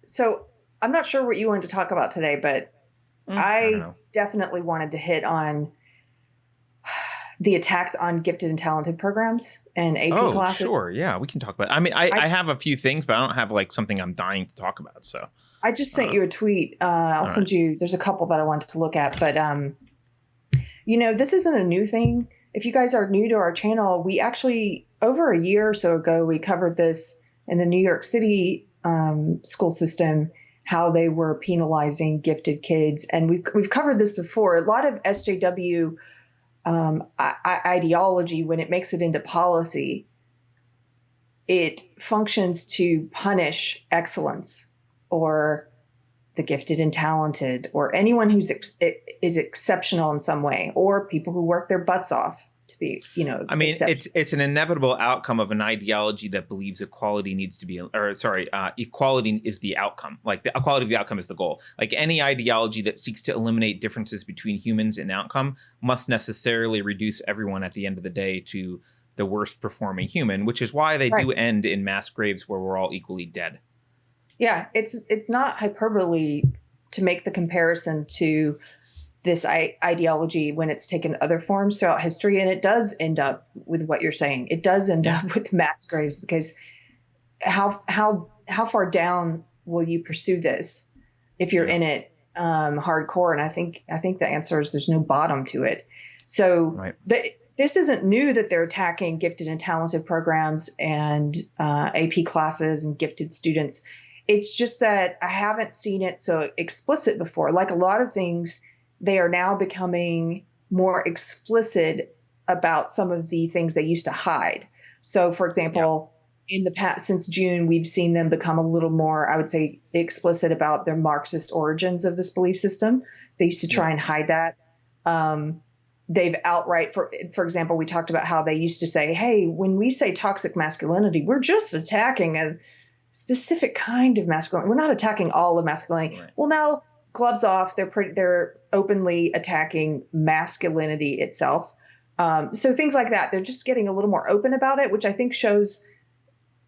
So I'm not sure what you wanted to talk about today, but I don't I know. definitely wanted to hit on the attacks on gifted and talented programs and AP Oh, classes. sure. Yeah, we can talk about it. I mean, I, I, I have a few things, but I don't have like something I'm dying to talk about. So, I just sent uh, you a tweet. I'll all right. send you, there's a couple that I wanted to look at, but this isn't a new thing. If you guys are new to our channel, we actually, over a year or so ago, we covered this in the New York City school system, how they were penalizing gifted kids. And we've covered this before. A lot of SJW ideology, when it makes it into policy, it functions to punish excellence or the gifted and talented or anyone who's is exceptional in some way, or people who work their butts off to be, I mean, exceptional. it's an inevitable outcome of an ideology that believes equality needs to be, or sorry, equality is the outcome. Like the equality of the outcome is the goal. Like any ideology that seeks to eliminate differences between humans and outcome must necessarily reduce everyone at the end of the day to the worst performing human, which is why they Right. do end in mass graves where we're all equally dead. Yeah, it's not hyperbole to make the comparison to this ideology when it's taken other forms throughout history, and it does end up with what you're saying. It does end Yeah. up with mass graves because how far down will you pursue this if you're Yeah. in it hardcore? And I think the answer is there's no bottom to it. So Right. this isn't new that they're attacking gifted and talented programs and AP classes and gifted students. It's just that I haven't seen it so explicit before. Like a lot of things, they are now becoming more explicit about some of the things they used to hide. So, for Yeah. example, in the past, since June, we've seen them become a little more, I would say, explicit about their Marxist origins of this belief system. They used to Yeah. try and hide that. Um, they've outright, for example, we talked about how they used to say, "Hey, when we say toxic masculinity, we're just attacking a specific kind of masculinity. We're not attacking all of masculinity." Right. Well, now gloves off. They're openly attacking masculinity itself. So things like that. They're just getting a little more open about it, which I think shows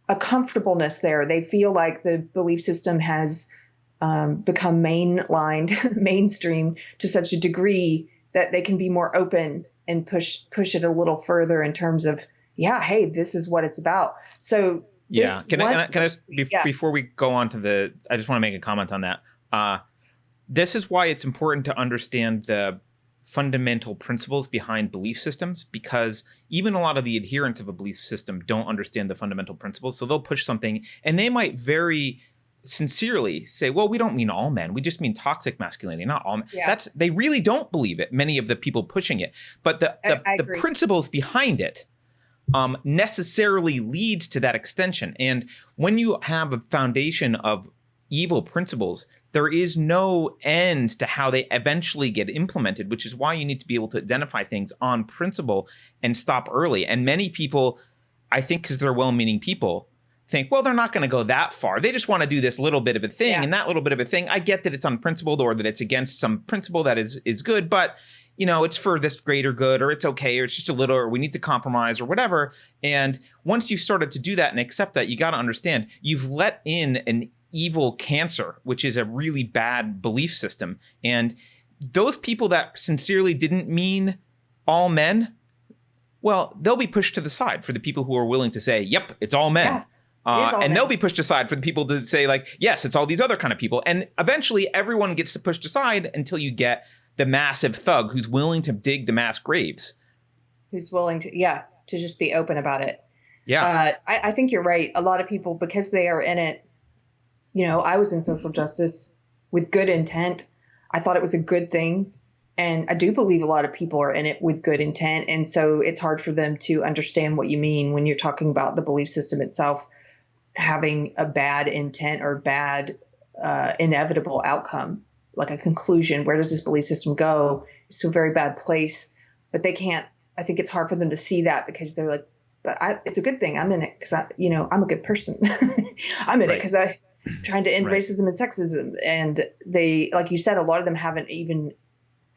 a comfortableness there. They feel like the belief system has become mainlined, mainstream to such a degree that they can be more open and push it a little further in terms of, yeah, hey, this is what it's about. So Yeah. this one, Can I just, yeah, before we go on to I just want to make a comment on that. This is why it's important to understand the fundamental principles behind belief systems, because even a lot of the adherents of a belief system don't understand the fundamental principles. So they'll push something and they might very sincerely say, well, we don't mean all men. We just mean toxic masculinity, not all men. yeah, They really don't believe it, many of the people pushing it. But I the agree. principles behind it necessarily leads to that extension. And when you have a foundation of evil principles, there is no end to how they eventually get implemented, which is why you need to be able to identify things on principle and stop early. And many people, I think, because they're well-meaning people, think, well, they're not going to go that far. They just want to do this little bit of a thing, Yeah, and that little bit of a thing, I get that it's unprincipled or that it's against some principle that is good, but it's for this greater good, or it's okay, or it's just a little, or we need to compromise or whatever. And once you've started to do that and accept that, you got to understand you've let in an evil cancer, which is a really bad belief system. And those people that sincerely didn't mean all men, well, they'll be pushed to the side for the people who are willing to say, yep, it's all men. yeah, it is all And they'll men. be pushed aside for the people to say, like, yes, it's all these other kind of people. And eventually everyone gets pushed aside until you get the massive thug who's willing to dig the mass graves. Who's willing to, yeah, to just be open about it. Yeah. I think you're right. A lot of people, because they are in it, I was in social justice with good intent. I thought it was a good thing. And I do believe a lot of people are in it with good intent. And so it's hard for them to understand what you mean when you're talking about the belief system itself having a bad intent or bad inevitable outcome, like a conclusion. Where does this belief system go? It's to a very bad place. But they can't, I think it's hard for them to see that because they're like, it's a good thing. I'm in it because I'm a good person. I'm in it Right. because I'm trying to end Right. racism and sexism. And they, like you said, a lot of them haven't even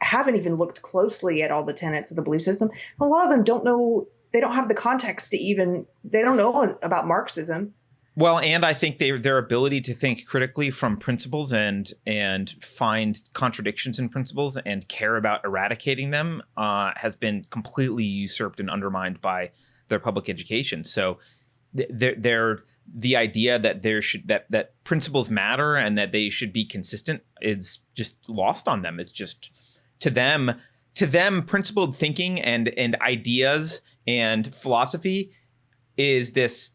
haven't even looked closely at all the tenets of the belief system. A lot of them don't know, they don't have the context to even, they don't know about Marxism. Well, and I think their ability to think critically from principles and find contradictions in principles and care about eradicating them has been completely usurped and undermined by their public education. So they're the idea that that principles matter and that they should be consistent is just lost on them. It's just to them principled thinking and ideas and philosophy is this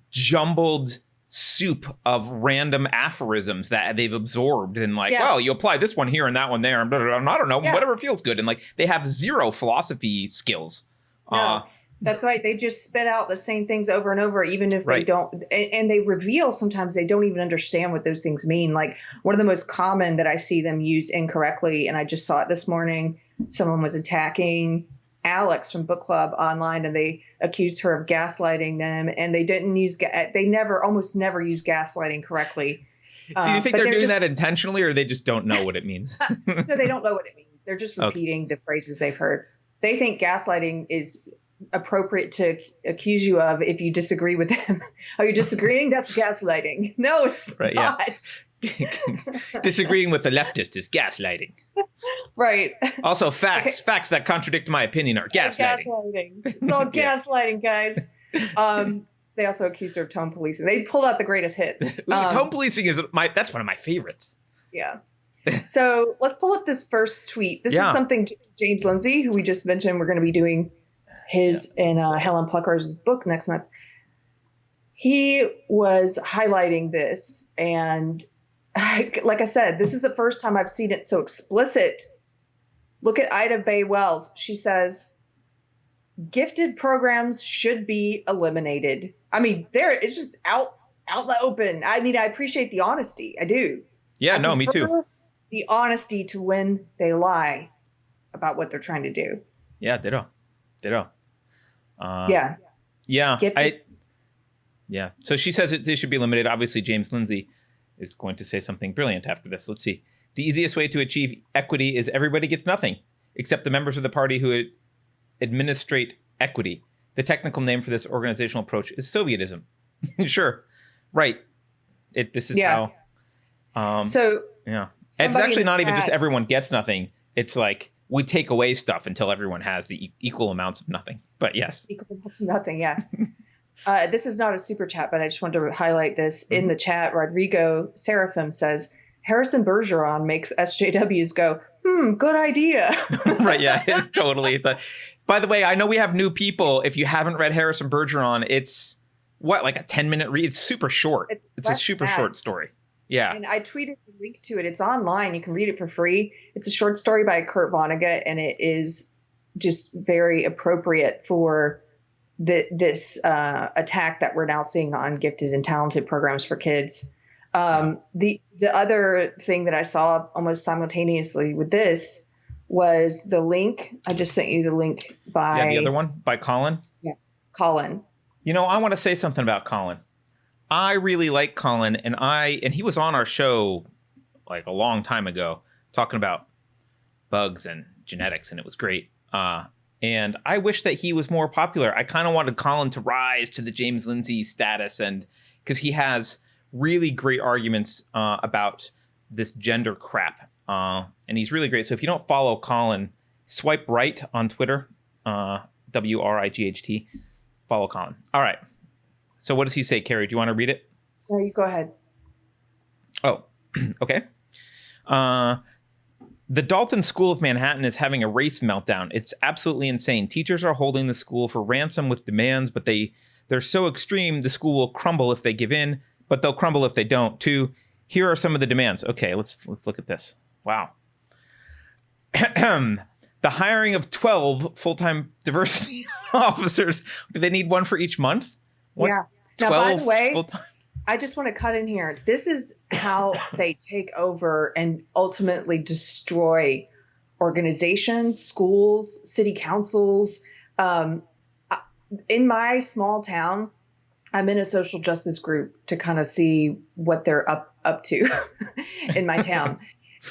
jumbled soup of random aphorisms that they've absorbed and well, you apply this one here and that one there and I don't know, whatever feels good. And they have zero philosophy skills. No, that's right. They just spit out the same things over and over, even if they don't. And they reveal sometimes they don't even understand what those things mean. Like one of the most common that I see them use incorrectly, and I just saw it this morning, someone was attacking Alex from book club online and they accused her of gaslighting them, and they didn't use almost never use gaslighting correctly. Do you think they're doing that intentionally, or they just don't know what it means? No, they don't know what it means. They're just repeating the phrases they've heard. They think gaslighting is appropriate to accuse you of if you disagree with them. Are you disagreeing? That's gaslighting. No, it's not. Disagreeing with the leftist is gaslighting. Right. Also, facts that contradict my opinion are gaslighting. It's all gaslighting, guys. They also accused her of tone policing. They pulled out the greatest hits. Tone policing that's one of my favorites. Yeah. So let's pull up this first tweet. This is something James Lindsay, who we just mentioned, we're going to be doing his and Helen Plucker's book next month. He was highlighting this, and like I said, this is the first time I've seen it so explicit. Look at Ida Bay Wells. She says, gifted programs should be eliminated. I mean, it's just out in the open. I mean, I appreciate the honesty. I do. Yeah, no, me too. The honesty to when they lie about what they're trying to do. Yeah, ditto. Yeah. Yeah. So she says they should be eliminated. Obviously, James Lindsay is going to say something brilliant after this. Let's see. The easiest way to achieve equity is everybody gets nothing, except the members of the party who administrate equity. The technical name for this organizational approach is Sovietism. Sure. Right. This is how. So yeah. It's actually not even just everyone gets nothing. It's like we take away stuff until everyone has the equal amounts of nothing. But yes. Equal amounts of nothing, yeah. This is not a super chat, but I just wanted to highlight this. In the chat, Rodrigo Seraphim says, Harrison Bergeron makes SJWs go, good idea. Right, yeah, totally. By the way, I know we have new people. If you haven't read Harrison Bergeron, it's like a 10-minute read? It's super short. It's a super short story. Yeah. And I tweeted the link to it. It's online. You can read it for free. It's a short story by Kurt Vonnegut, and it is just very appropriate for this attack that we're now seeing on gifted and talented programs for kids. The other thing that I saw almost simultaneously with this was the link. I just sent you the link by the other one by Colin. Yeah, Colin. I want to say something about Colin. I really like Colin, and he was on our show like a long time ago talking about bugs and genetics, and it was great. And I wish that he was more popular. I kind of wanted Colin to rise to the James Lindsay status, and because he has really great arguments about this gender crap, and he's really great. So if you don't follow Colin, swipe right on Twitter, WRIGHT, follow Colin. All right. So what does he say, Carrie? Do you want to read it? No, you go ahead. Oh, okay. The Dalton School of Manhattan is having a race meltdown. It's absolutely insane. Teachers are holding the school for ransom with demands, but they're so extreme the school will crumble if they give in, but they'll crumble if they don't. Too. Here are some of the demands. Okay, let's look at this. Wow. The hiring of 12 full-time diversity officers. Do they need one for each month? Yeah. Now, by the way, I just want to cut in here. This is how they take over and ultimately destroy organizations, schools, city councils. In my small town, I'm in a social justice group to kind of see what they're up to in my town.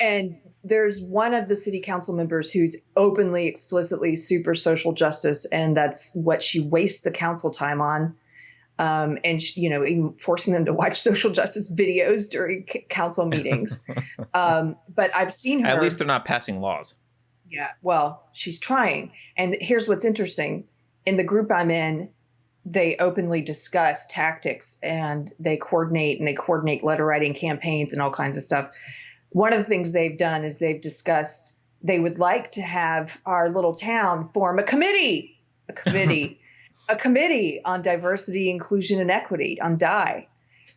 And there's one of the city council members who's openly, explicitly super social justice, and that's what she wastes the council time on. And even forcing them to watch social justice videos during council meetings. But I've seen her. At least they're not passing laws. Yeah, well, she's trying. And here's what's interesting. In the group I'm in, they openly discuss tactics, and they coordinate letter writing campaigns and all kinds of stuff. One of the things they've done is they've discussed they would like to have our little town form a committee on diversity, inclusion, and equity, on DI.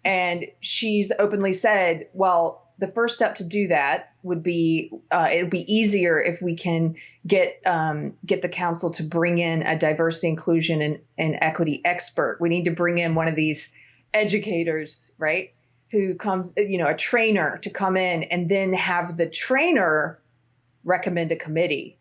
And she's openly said, well, the first step to do that would be, it would be easier if we can get the council to bring in a diversity, inclusion, and equity expert. We need to bring in one of these educators, right? Who comes, a trainer to come in, and then have the trainer recommend a committee.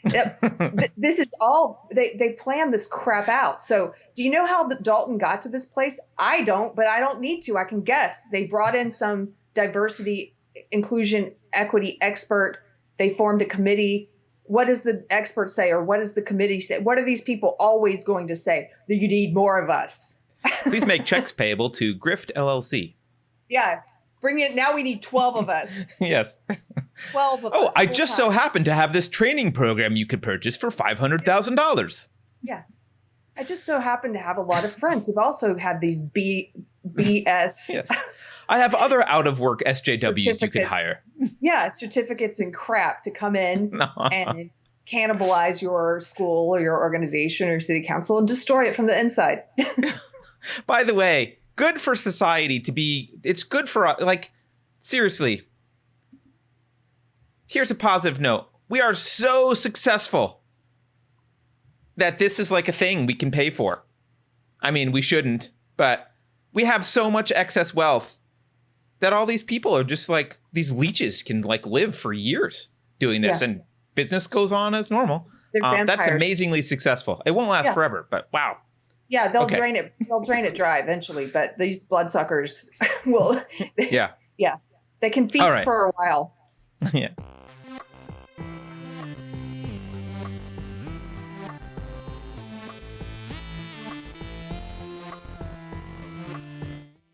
This is all they planned this crap out. So do you know how Dalton got to this place? I don't, but I don't need to. I can guess. They brought in some diversity, inclusion, equity expert. They formed a committee. What does the expert say, or what does the committee say? What are these people always going to say? That you need more of us. Please make checks payable to Grift LLC. Yeah. Bring it. Now we need 12 of us. Yes. 12 of us. Oh, I just so happen to have this training program you could purchase for $500,000. Yeah. I just so happen to have a lot of friends who've also had these BS. Yes. I have other out-of-work SJWs you could hire. Yeah, certificates and crap to come in and cannibalize your school or your organization or city council and destroy it from the inside. By the way, good for society to be, it's good for, seriously. Here's a positive note. We are so successful that this is like a thing we can pay for. I mean, we shouldn't, but we have so much excess wealth that all these people are just like, these leeches can live for years doing this, and business goes on as normal. That's amazingly successill. It won't last forever, but wow. Yeah, they'll drain it. They'll drain it dry eventually, but these bloodsuckers will. Yeah, they can feast for a while. Yeah.